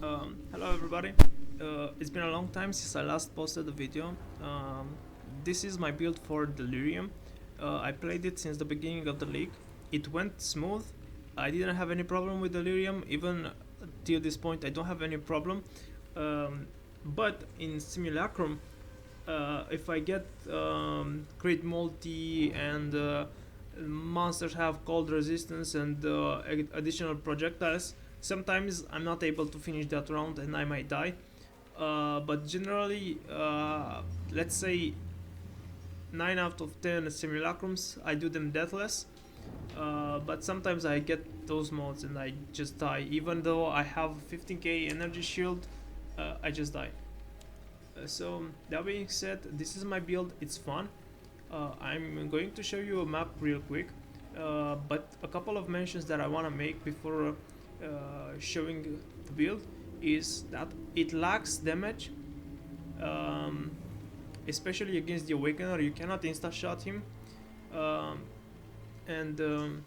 Hello everybody. It's been a long time since I last posted a video. This is my build for Delirium. I played it since the beginning of the league. It went smooth. I didn't have any problem with Delirium. Even till this point I don't have any problem. But in Simulacrum, if I get crit multi and monsters have cold resistance and additional projectiles, sometimes I'm not able to finish that round and I might die. But generally, let's say 9 out of 10 simulacrums, I do them deathless. But sometimes I get those modes and I just die. Even though I have 15k energy shield, I just die. So that being said, this is my build. It's fun. I'm going to show you a map real quick, but a couple of mentions that I want to make before showing the build is that it lacks damage, especially against the Awakener. You cannot insta-shot him, and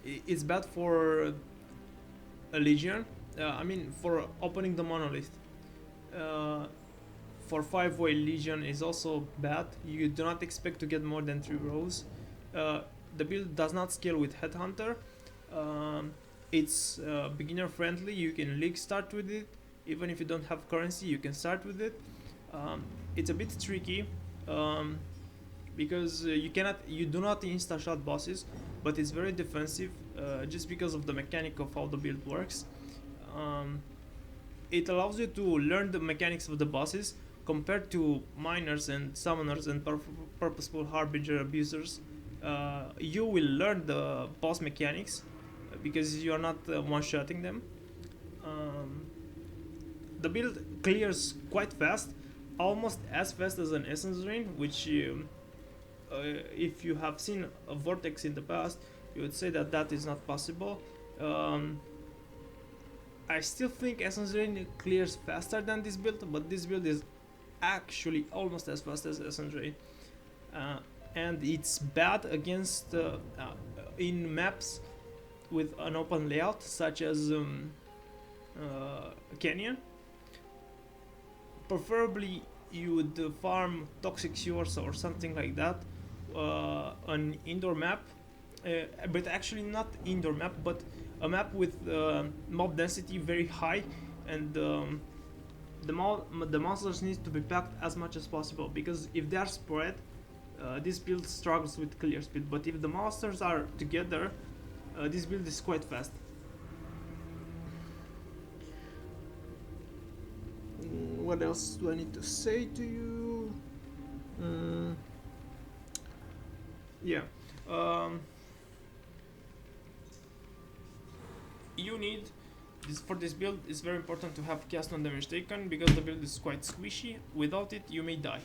it's bad for a Legion. I mean, for opening the Monolith. For 5-way Legion is also bad. You do not expect to get more than 3 rows. The build does not scale with Headhunter. It's beginner friendly. You can league start with it. Even if you don't have currency, you can start with it. It's a bit tricky because you do not insta shot bosses, but it's very defensive just because of the mechanic of how the build works. It allows you to learn the mechanics of the bosses compared to miners and summoners and purposeful harbinger abusers. You will learn the boss mechanics because you are not one-shotting them. The build clears quite fast, almost as fast as an Essence Drain, which if you have seen a Vortex in the past, you would say that that is not possible. I still think Essence Drain clears faster than this build, but this build is actually almost as fast as Essence Drain. And it's bad against in maps with an open layout, such as Canyon. Preferably you would farm Toxic Sewers or something like that, an indoor map, but actually not indoor map, but a map with mob density very high, and the monsters need to be packed as much as possible, because if they are spread, this build struggles with clear speed, but if the monsters are together, this build is quite fast. What else do I need to say to you? Yeah. You need for this build, it's very important to have cast on damage taken, because the build is quite squishy. Without it, you may die.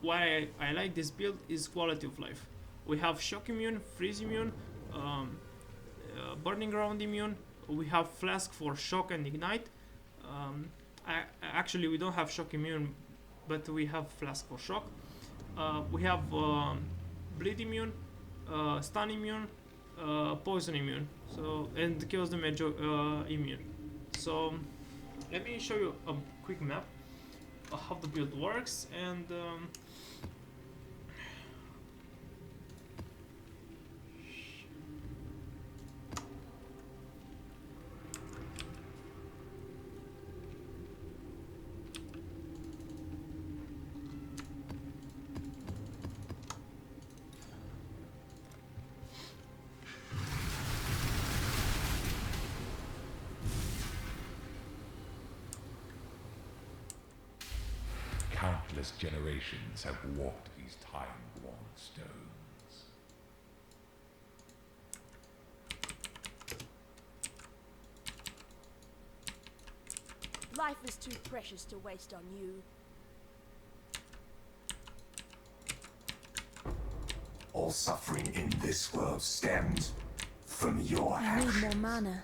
Why I like this build is quality of life. We have shock immune, freeze immune, burning ground immune. We have flask for shock and ignite. Actually, we don't have shock immune, but we have flask for shock. We have bleed immune, stun immune, poison immune, and chaos damage immune. So let me show you a quick map of how the build works, and countless generations have walked these time-worn stones. Life is too precious to waste on you. All suffering in this world stems from your I need actions. more mana.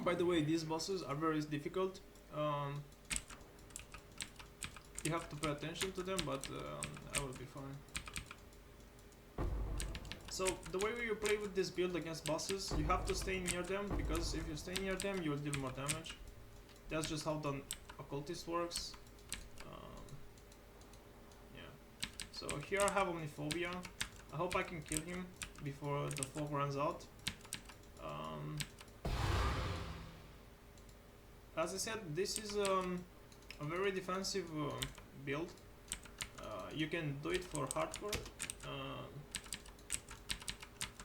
By the way, these bosses are very difficult. You have to pay attention to them, but I will be fine. So the way you play with this build against bosses, you have to stay near them, because if you stay near them, you will deal more damage. That's just how the Occultist works. Yeah. So here I have Omniphobia. I hope I can kill him before the fog runs out. As I said, this is a very defensive build. You can do it for hardcore,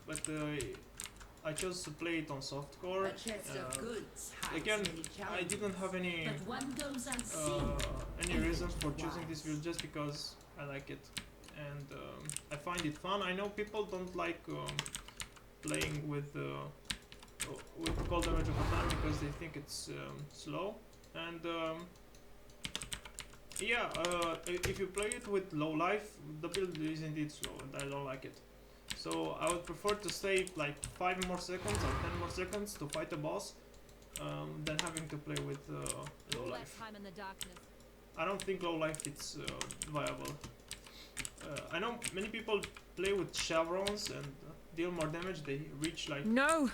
but I chose to play it on softcore. Again, I didn't have any reason for choosing this build, just because I like it and I find it fun. I know people don't like playing with cold damage over time because they think it's slow, and yeah, if you play it with low life, the build is indeed slow and I don't like it. So I would prefer to stay like 5 more seconds or 10 more seconds to fight a boss than having to play with low life. I don't think low life is viable. I know many people play with chevrons and deal more damage. They reach like no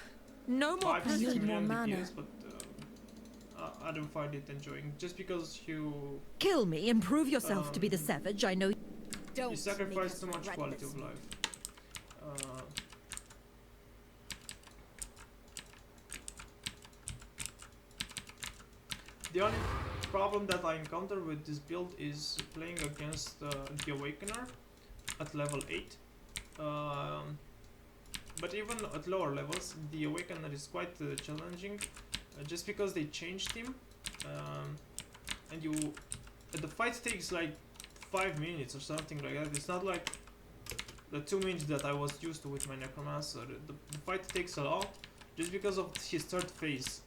more 5-6 million mana. DPS, but I don't find it enjoying. Just because you Kill me and prove yourself to be the savage I know. you sacrifice too much quality of life. The only problem that I encounter with this build is playing against the Awakener at level 8. But even at lower levels, the Awakener is quite challenging, just because they changed him, and the fight takes like 5 minutes or something like that. It's not like the 2 minutes that I was used to with my Necromancer. The fight takes a lot, just because of his third phase.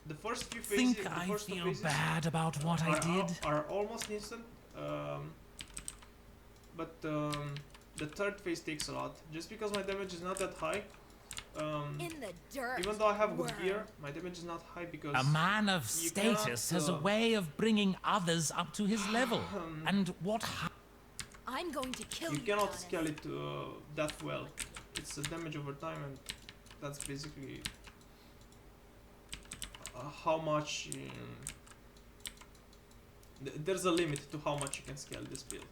The first few phases, I feel bad about what I did. Are almost instant, but the third phase takes a lot, just because my damage is not that high. In the dirt. Even though I have good gear, my damage is not high because A man of status has a way of bringing others up to his level. And what I'm going to kill you. you cannot Jonas. scale it that well. It's a damage over time, and that's basically how much. There's a limit to how much you can scale this build.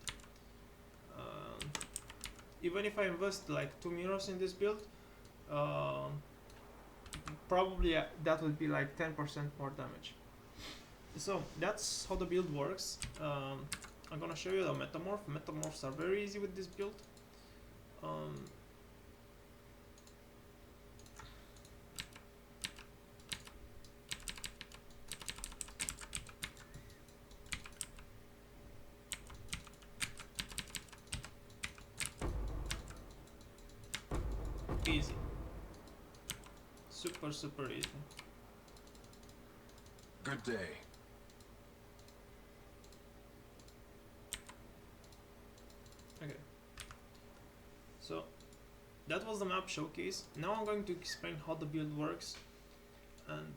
Even if I invest like 2 mirrors in this build, probably that would be like 10% more damage. So that's how the build works. I'm gonna show you the metamorph. Metamorphs are very easy with this build. Easy. Super easy. Good day. Okay. So that was the map showcase. Now I'm going to explain how the build works. And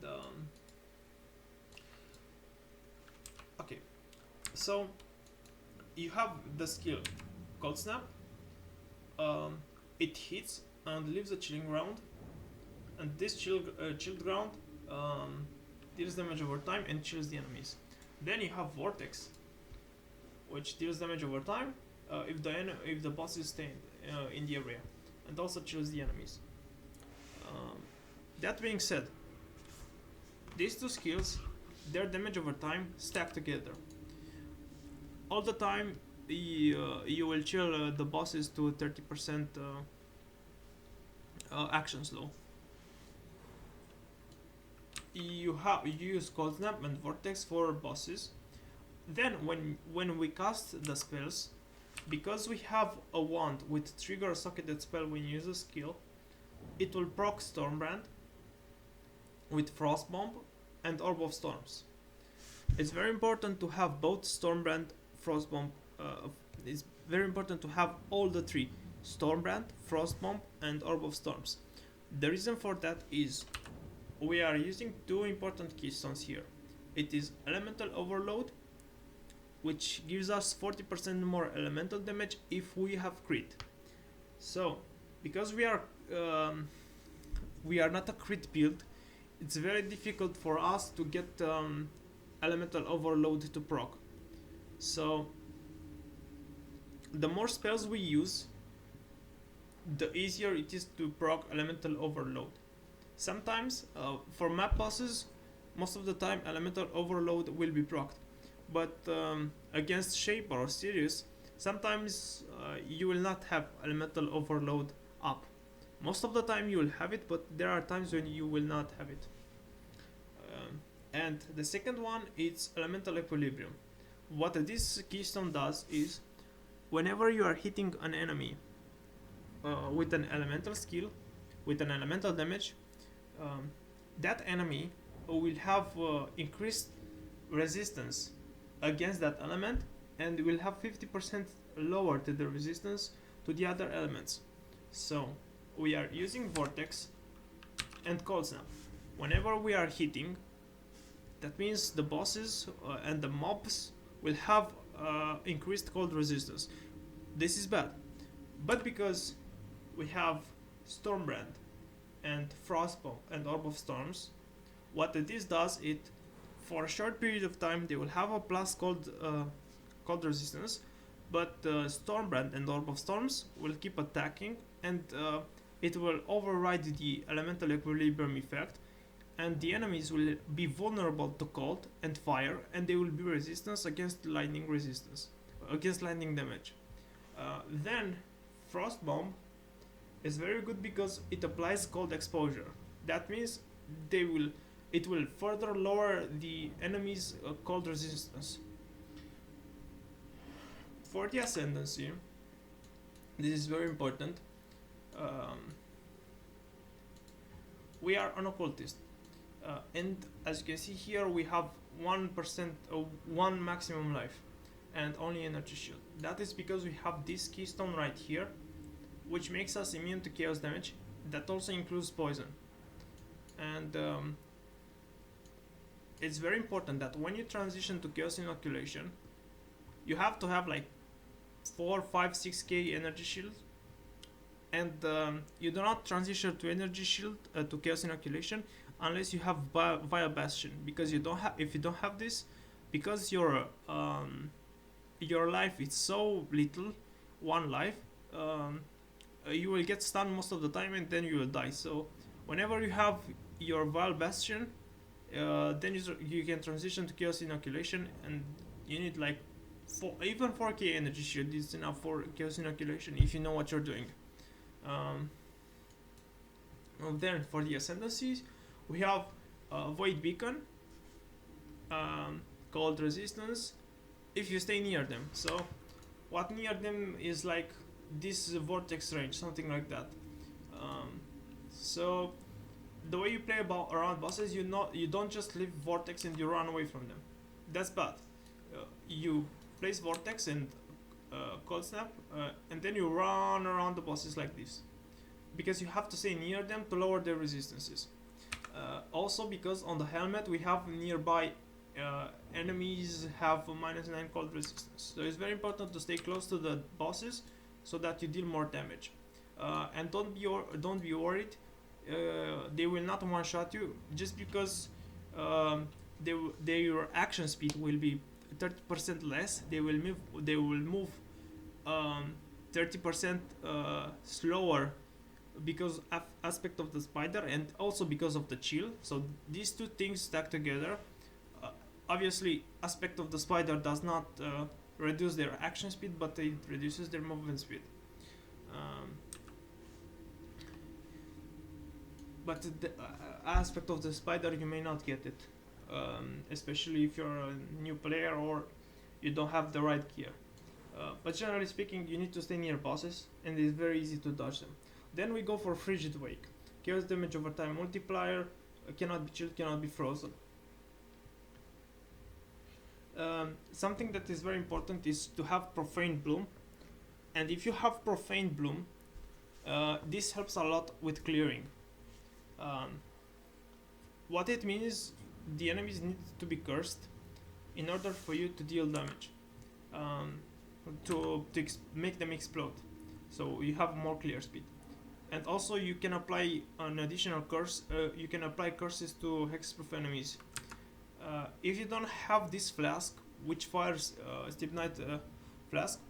okay. So you have the skill Cold Snap. It hits and leaves a chilling ground, and this chilled ground deals damage over time and chills the enemies. Then you have Vortex, which deals damage over time if the boss is staying in the area, and also chills the enemies. That being said, these two skills, their damage over time stack together. All the time you will chill the bosses to 30% action slow. You use Cold Snap and Vortex for bosses. Then when we cast the spells, because we have a wand with trigger a socketed spell when you use a skill, it will proc Stormbrand with Frost Bomb and Orb of Storms. It's very important to have both Stormbrand, Frost Bomb. It's very important to have all the three: Stormbrand, Frost Bomb, and Orb of Storms. The reason for that is we are using two important keystones here. It is Elemental Overload, which gives us 40% more elemental damage if we have crit. So, because we are not a crit build, it's very difficult for us to get Elemental Overload to proc. So, the more spells we use, the easier it is to proc Elemental Overload. Sometimes, for map bosses, most of the time Elemental Overload will be procced. But against Shape or Sirius, sometimes you will not have Elemental Overload up. Most of the time you will have it, but there are times when you will not have it. And the second one is Elemental Equilibrium. What this keystone does is, whenever you are hitting an enemy with an elemental skill, with an elemental damage, that enemy will have increased resistance against that element, and will have 50% lower to the resistance to the other elements. So we are using Vortex and Cold Snap. Whenever we are hitting, that means the bosses and the mobs will have increased cold resistance. This is bad, but because we have Stormbrand and Frostbomb and Orb of Storms, what this does, it for a short period of time they will have a plus cold resistance, but Stormbrand and Orb of Storms will keep attacking, and it will override the elemental equilibrium effect, and the enemies will be vulnerable to cold and fire, and they will be resistant against lightning damage. Then Frostbomb is very good because it applies cold exposure. That means it will further lower the enemy's cold resistance. For the Ascendancy, this is very important. We are an Occultist, and as you can see here, we have 1% of 1 maximum life and only energy shield. That is because we have this keystone right here, which makes us immune to chaos damage. That also includes poison. And it's very important that when you transition to chaos inoculation, you have to have like 4, 5, 6k energy shield, and you do not transition to energy shield to chaos inoculation unless you have via bastion, because if you don't have this, because your life is so little, 1 life, you will get stunned most of the time, and then you will die. So whenever you have your Vile Bastion, then you can transition to Chaos Inoculation, and you need like even 4k energy shield is enough for Chaos Inoculation if you know what you're doing. Then for the Ascendancies, we have Void Beacon, Cold Resistance, if you stay near them. So what near them is like this Vortex range, something like that. So the way you play around bosses, you don't just leave Vortex and you run away from them. That's bad. You place Vortex and Cold Snap, and then you run around the bosses like this, because you have to stay near them to lower their resistances. Also because on the helmet we have nearby enemies have a -9 cold resistance, so it's very important to stay close to the bosses so that you deal more damage. And don't be worried, they will not one-shot you just because their action speed will be 30% less. They will move 30% slower because of aspect of the spider, and also because of the chill. So these two things stack together. Obviously, aspect of the spider does not reduce their action speed, but it reduces their movement speed. But the aspect of the spider, you may not get it, especially if you're a new player or you don't have the right gear. But generally speaking, you need to stay near bosses, and it's very easy to dodge them. Then we go for Frigid Wake. Chaos damage over time multiplier, cannot be chilled, cannot be frozen. Something that is very important is to have Profane Bloom, and if you have Profane Bloom, this helps a lot with clearing. what it means, the enemies need to be cursed in order for you to deal damage, to make them explode, so you have more clear speed. And also you can apply an additional curse. You can apply curses to hexproof enemies. If you don't have this flask, witchfire stipnite flask,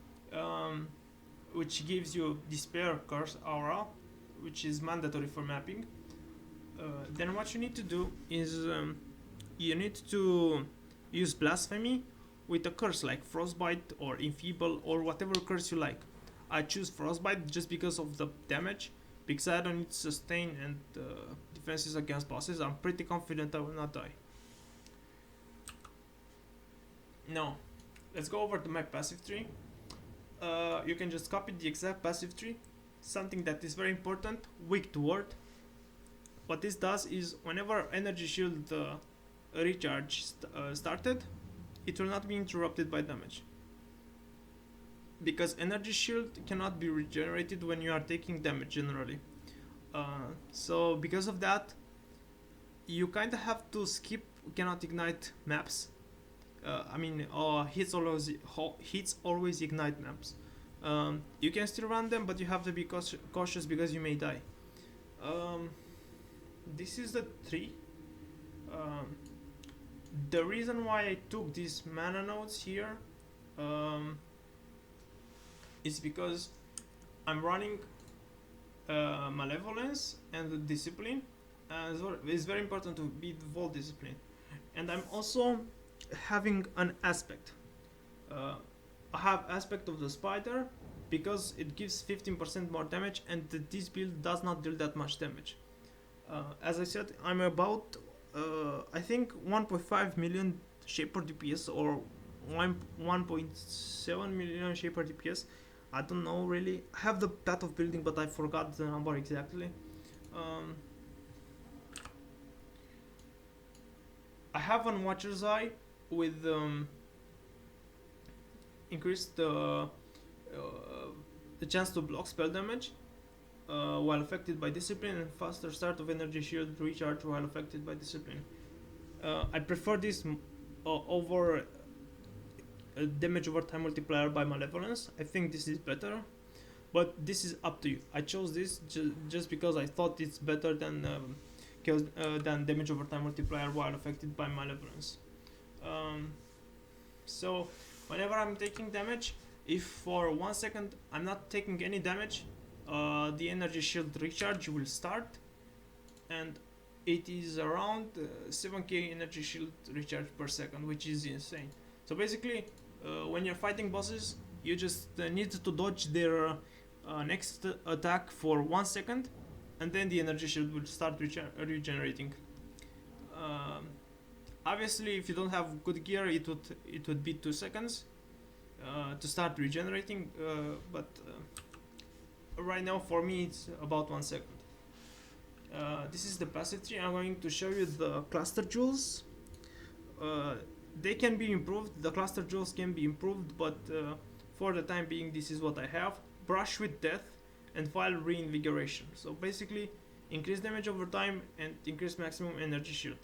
which gives you despair curse aura, which is mandatory for mapping, then what you need to do is you need to use blasphemy with a curse like frostbite or enfeeble or whatever curse you like. I choose frostbite just because of the damage, because I don't need sustain and defenses against bosses. I'm pretty confident I will not die. Now, let's go over to my passive tree. You can just copy the exact passive tree. Something that is very important, weak to ward. What this does is whenever energy shield recharge started, it will not be interrupted by damage, because energy shield cannot be regenerated when you are taking damage generally. So because of that, you kind of have to skip cannot ignite maps. Hits always ignite maps. You can still run them, but you have to be cautious because you may die. This is the tree. The reason why I took these mana nodes here is because I'm running malevolence and discipline, and so it's very important to be vault discipline. And I'm also having an aspect. I have aspect of the spider because it gives 15% more damage, and this build does not deal that much damage. As I said, I'm about I think 1.5 million shaper DPS or 1.7 million shaper DPS. I don't know really. I have the path of building, but I forgot the number exactly. I have an Watcher's Eye with increased the chance to block spell damage while affected by discipline, and faster start of energy shield recharge while affected by discipline. I prefer this over damage over time multiplier by malevolence. I think this is better, but this is up to you. I chose this just because I thought it's better than damage over time multiplier while affected by malevolence. So whenever I'm taking damage, if for 1 second I'm not taking any damage, the energy shield recharge will start, and it is around 7k energy shield recharge per second, which is insane. So basically, when you're fighting bosses, you just need to dodge their next attack for 1 second, and then the energy shield will start regenerating. Obviously, if you don't have good gear, it would be 2 seconds to start regenerating, but right now for me it's about 1 second. This is the passive tree. I'm going to show you the cluster jewels. They can be improved. The cluster jewels can be improved, but for the time being, this is what I have. Brush with death and file reinvigoration. So basically, increase damage over time and increase maximum energy shield.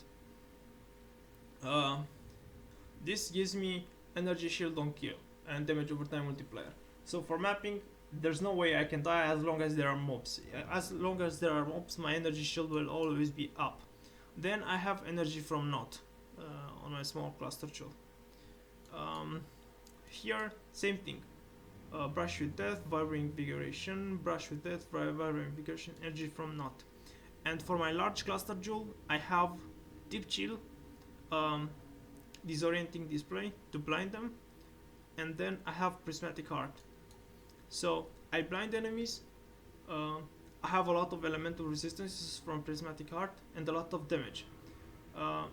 This gives me energy shield on kill and damage over time multiplier. So for mapping, there's no way I can die as long as there are mobs. As long as there are mobs, my energy shield will always be up. Then I have energy from Knot on my small cluster jewel. Here, same thing. Brush with death, vibrant invigoration, brush with death, vibrant invigoration, energy from Knot. And for my large cluster jewel, I have deep chill, disorienting display to blind them, and then I have prismatic heart. So I blind enemies. I have a lot of elemental resistances from prismatic heart and a lot of damage.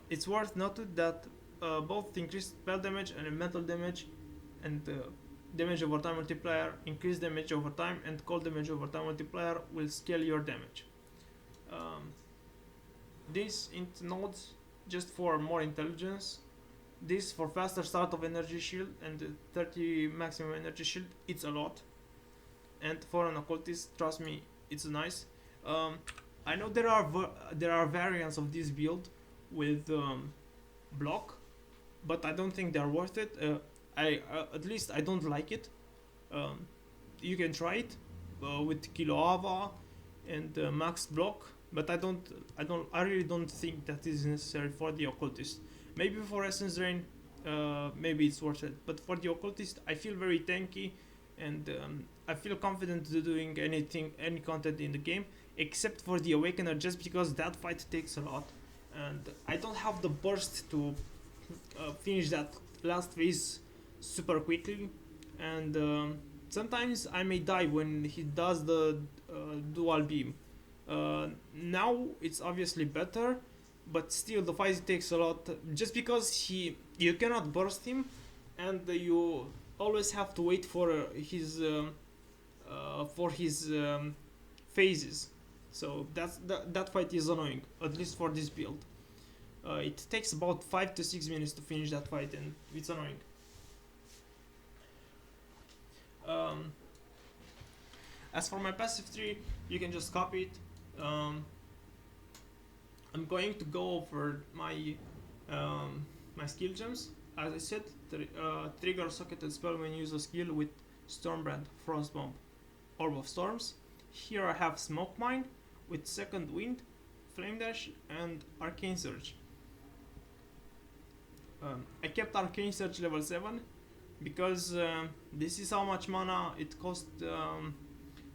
It's worth noted that both increased spell damage and elemental damage and damage over time multiplier, increased damage over time, and cold damage over time multiplier will scale your damage. These int nodes just for more intelligence. This for faster start of energy shield and 30 maximum energy shield. It's a lot. And for an occultist, trust me, it's nice. I know there are variants of this build with block, but I don't think they're worth it. I at least I don't like it. You can try it with kilo ava and max block, but I really don't think that is necessary for the occultist. Maybe for essence drain, maybe it's worth it, but for the occultist I feel very tanky, and I feel confident to doing any content in the game, except for the awakener, just because that fight takes a lot, and I don't have the burst to finish that last phase super quickly, and sometimes I may die when he does the dual beam. Now it's obviously better, but still the fight takes a lot, just because you cannot burst him, and you always have to wait for his phases. So that fight is annoying, at least for this build. It takes about 5 to 6 minutes to finish that fight, and it's annoying. As for my passive tree, you can just copy it. I'm going to go over my my skill gems. As I said, trigger socketed spell when you use a skill with Stormbrand, Frostbomb, Orb of Storms. Here I have Smoke Mine with Second Wind, Flame Dash, and Arcane Surge. I kept Arcane Surge level 7 because this is how much mana it cost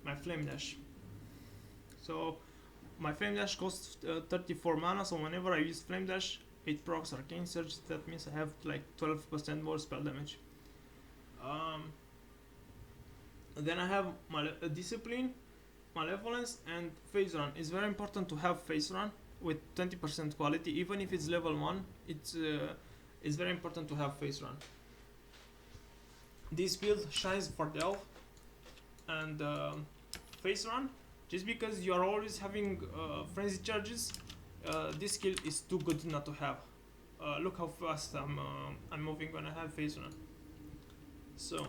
my Flame Dash. So my Flame Dash costs 34 mana, so whenever I use Flame Dash, it procs Arcane Surge. That means I have like 12% more spell damage. Then I have Discipline, Malevolence, and Phase Run. It's very important to have Phase Run with 20% quality, even if it's level 1. It's very important to have Phase Run. This build shines for the elf, and Phase Run, just because you are always having frenzy charges, this skill is too good not to have. Look how fast I'm moving when I have Phase Run. So,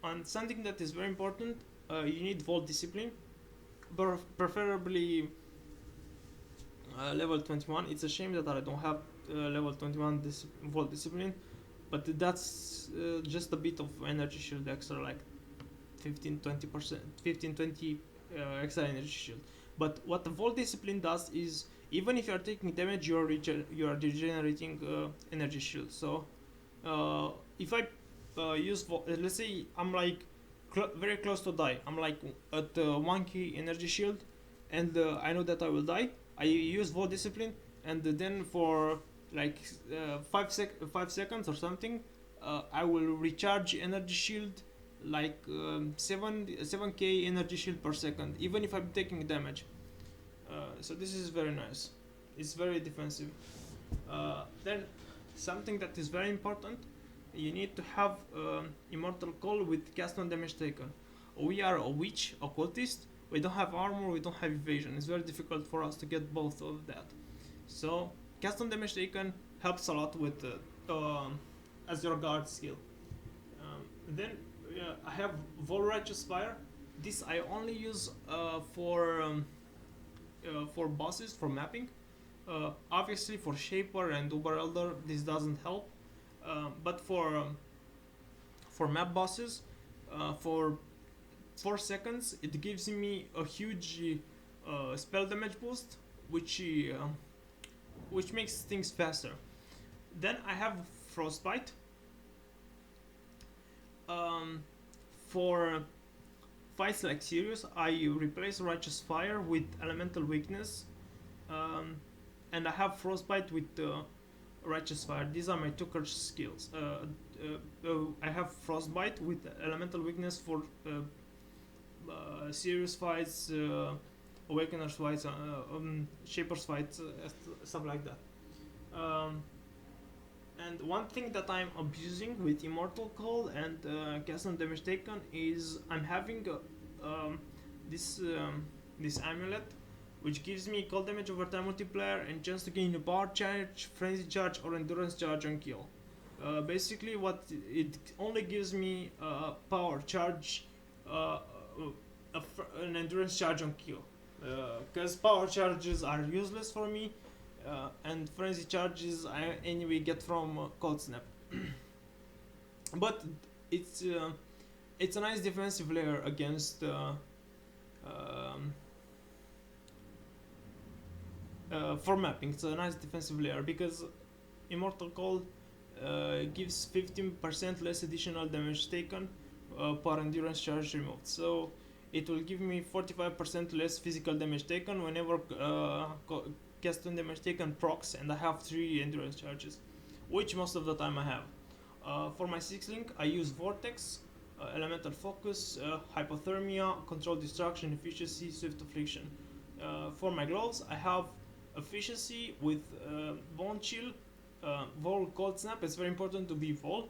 and something that is very important, you need Vault Discipline, preferably level 21. It's a shame that I don't have level 21 Vault Discipline, but that's just a bit of energy shield extra, like 15-20 extra energy shield. But what the Vault Discipline does is, even if you are taking damage, you are regenerating energy shield. So if I use let's say I'm like very close to die, I'm like at 1k energy shield, and I know that I will die, I use Vault Discipline, and then for like 5 seconds or something, I will recharge energy shield like 7k energy shield per second, even if I'm taking damage. So this is very nice. It's very defensive. Then something that is very important, you need to have Immortal Call with cast on damage taken. We are a witch, occultist. We don't have armor, we don't have evasion. It's very difficult for us to get both of that. So cast on damage taken helps a lot with as your guard skill. Then I have Vol Righteous Fire. This I only use for bosses, for mapping. Obviously for Shaper and Uber Elder this doesn't help, but for map bosses, for 4 seconds it gives me a huge spell damage boost, which makes things faster. Then I have Frostbite. For fights like Sirius, I replace Righteous Fire with Elemental Weakness, and I have Frostbite with Righteous Fire. These are my two curse skills. I have Frostbite with Elemental Weakness for Sirius fights, Awakeners fights, Shapers fights, stuff like that. And one thing that I'm abusing with Immortal Call and cast on damage taken is I'm having this amulet, which gives me cold damage over time multiplier and chance to gain a power charge, frenzy charge, or endurance charge on kill. Basically, what it only gives me power charge, an endurance charge on kill. because power charges are useless for me, and frenzy charges I anyway get from cold snap. But it's a nice defensive layer against for mapping. It's a nice defensive layer because Immortal Cold gives 15% less additional damage taken per endurance charge removed. So it will give me 45% less physical damage taken whenever cast on damage taken procs, and I have 3 endurance charges, which most of the time I have. For my 6 link, I use Vortex, Elemental Focus, Hypothermia, Control Destruction, Efficiency, Swift Affliction. For my gloves, I have Efficiency with Bone Chill, Vol Cold Snap. It's very important to be Vol,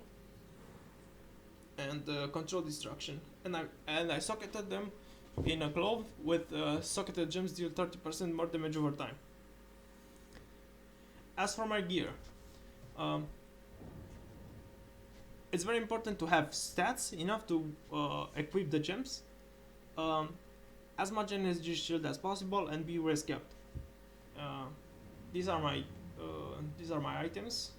and Control Destruction. And I socketed them in a glove with socketed gems deal 30% more damage over time. As for my gear, it's very important to have stats enough to equip the gems, as much energy shield as possible, and be res kept. These are my items.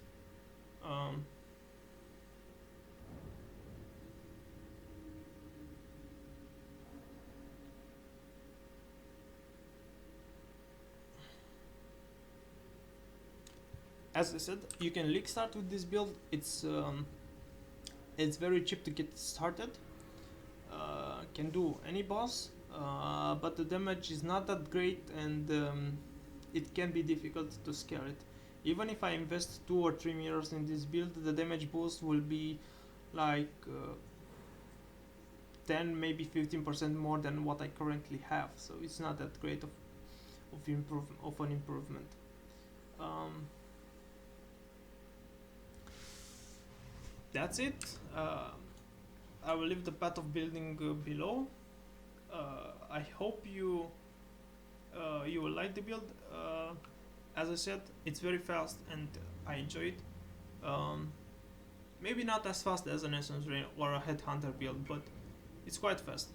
As I said, you can league start with this build. It's very cheap to get started. Can do any boss, but the damage is not that great, and it can be difficult to scale it. Even if I invest 2 or 3 mirrors in this build, the damage boost will be like 10, maybe 15% more than what I currently have. So it's not that great of an improvement. That's it. I will leave the path of building below. I hope you will like the build. As I said, it's very fast and I enjoy it. Maybe not as fast as an Essence Rain or a Headhunter build, but it's quite fast.